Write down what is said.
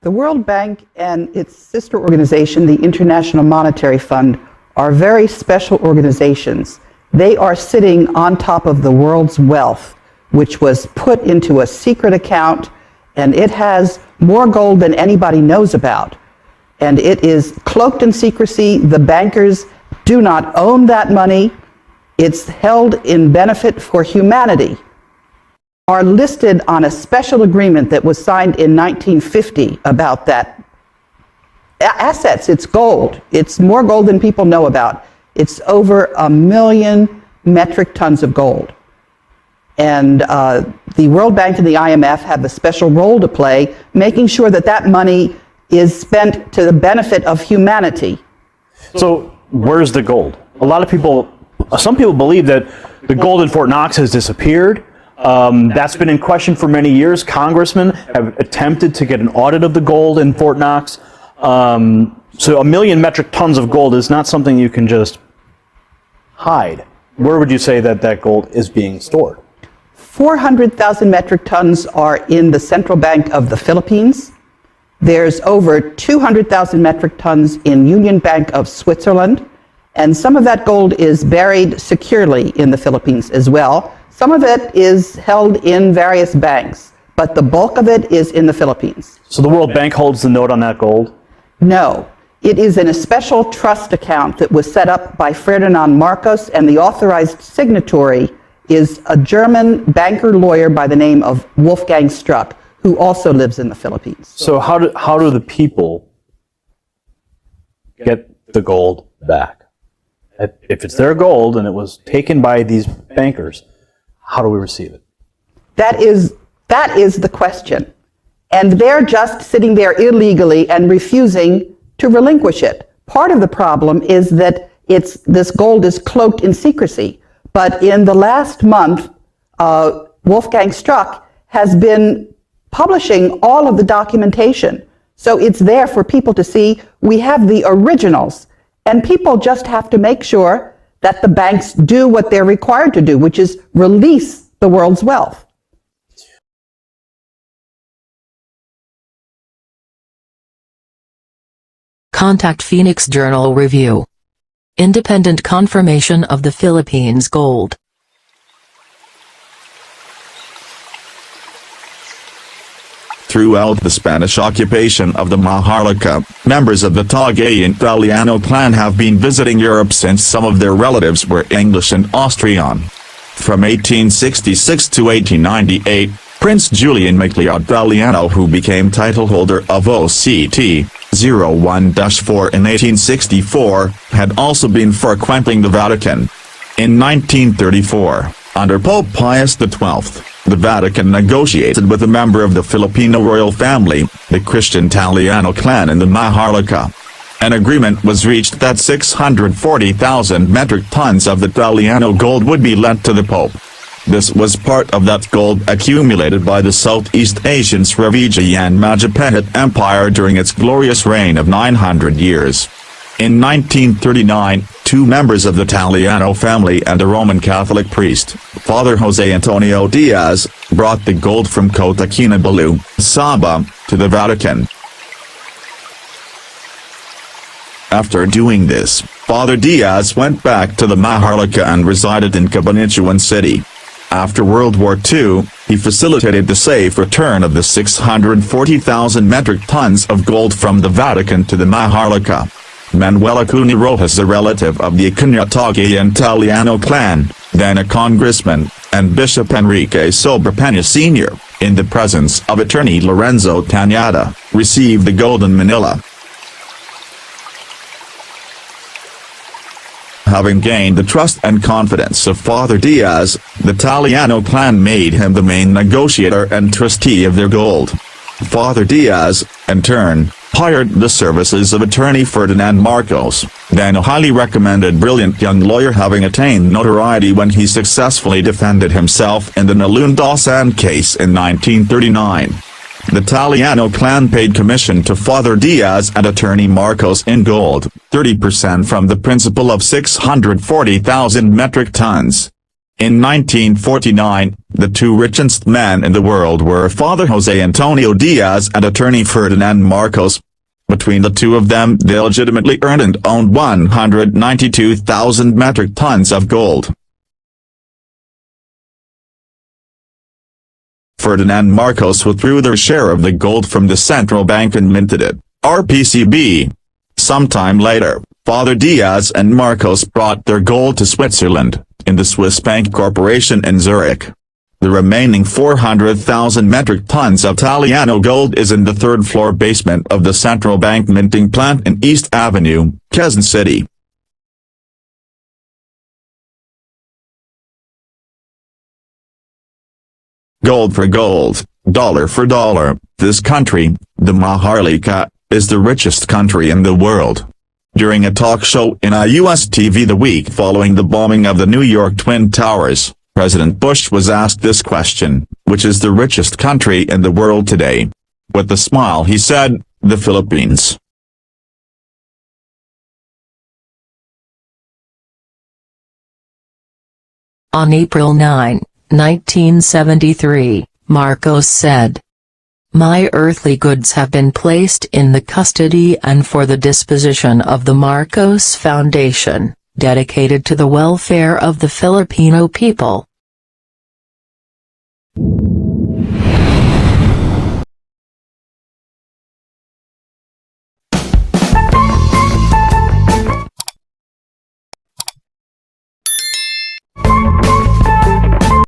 The World Bank and its sister organization, the International Monetary Fund, are very special organizations. They are sitting on top of the world's wealth, which was put into a secret account, and it has more gold than anybody knows about. And it is cloaked in secrecy. The bankers do not own that money. It's held in benefit for humanity. Are listed on a special agreement that was signed in 1950 about that. Assets, it's gold. It's more gold than people know about. It's over 1 million metric tons of gold. And the World Bank and the IMF have a special role to play, making sure that that money is spent to the benefit of humanity. So where's the gold? A lot of people, some people believe that the gold in Fort Knox has disappeared. That's been in question for many years. Congressmen have attempted to get an audit of the gold in Fort Knox. So 1 million metric tons of gold is not something you can just hide. Where would you say that that gold is being stored? 400,000 metric tons are in the Central Bank of the Philippines. There's over 200,000 metric tons in Union Bank of Switzerland. And some of that gold is buried securely in the Philippines as well. Some of it is held in various banks, but the bulk of it is in the Philippines. So the World Bank holds the note on that gold? No. It is in a special trust account that was set up by Ferdinand Marcos, and the authorized signatory is a German banker lawyer by the name of Wolfgang Struck, who also lives in the Philippines. So how do the people get the gold back? If it's their gold and it was taken by these bankers, how do we receive it? That is the question. And they're just sitting there illegally and refusing to relinquish it. Part of the problem is that this gold is cloaked in secrecy. But in the last month, Wolfgang Struck has been publishing all of the documentation. So it's there for people to see. We have the originals. And people just have to make sure that the banks do what they're required to do, which is release the world's wealth. Contact Phoenix Journal Review. Independent confirmation of the Philippines gold. Throughout the Spanish occupation of the Maharlika, members of the Tagayan Italiano clan have been visiting Europe since some of their relatives were English and Austrian. From 1866 to 1898, Prince Julian Macleod Italiano, who became titleholder of OCT 01-4 in 1864, had also been frequenting the Vatican. In 1934, under Pope Pius XII, the Vatican negotiated with a member of the Filipino royal family, the Christian Italiano clan in the Maharlika. An agreement was reached that 640,000 metric tons of the Italiano gold would be lent to the Pope. This was part of that gold accumulated by the Southeast Asian Srivijaya and Majapahit Empire during its glorious reign of 900 years. In 1939, two members of the Italiano family and a Roman Catholic priest, Father Jose Antonio Diaz, brought the gold from Nakakabilib Ang, Sabah, to the Vatican. After doing this, Father Diaz went back to the Maharlika and resided in Cabanatuan City. After World War II, he facilitated the safe return of the 640,000 metric tons of gold from the Vatican to the Maharlika. Manuel Acuna Rojas, a relative of the Tagayan Italiano clan, then a congressman, and Bishop Enrique Sobrepena Sr., in the presence of attorney Lorenzo Tanyada, received the gold in Manila. Having gained the trust and confidence of Father Diaz, the Italiano clan made him the main negotiator and trustee of their gold. Father Diaz, in turn, hired the services of attorney Ferdinand Marcos, then a highly recommended brilliant young lawyer having attained notoriety when he successfully defended himself in the Nalundasan case in 1939. The Italiano clan paid commission to Father Diaz and attorney Marcos in gold, 30% from the principal of 640,000 metric tons. In 1949, The two richest men in the world were Father Jose Antonio Diaz and attorney Ferdinand Marcos. Between the two of them, they legitimately earned and owned 192,000 metric tons of gold. Ferdinand Marcos withdrew their share of the gold from the central bank and minted it, RPCB. Sometime later, Father Diaz and Marcos brought their gold to Switzerland, in the Swiss Bank Corporation in Zurich. The remaining 400,000 metric tons of Talino gold is in the third-floor basement of the central bank minting plant in East Avenue, Quezon City. Gold for gold, dollar for dollar, this country, the Maharlika, is the richest country in the world. During a talk show in a U.S. TV the week following the bombing of the New York Twin Towers, President Bush was asked this question, which is the richest country in the world today? With a smile he said, the Philippines. On April 9, 1973, Marcos said, "My earthly goods have been placed in the custody and for the disposition of the Marcos Foundation, dedicated to the welfare of the Filipino people.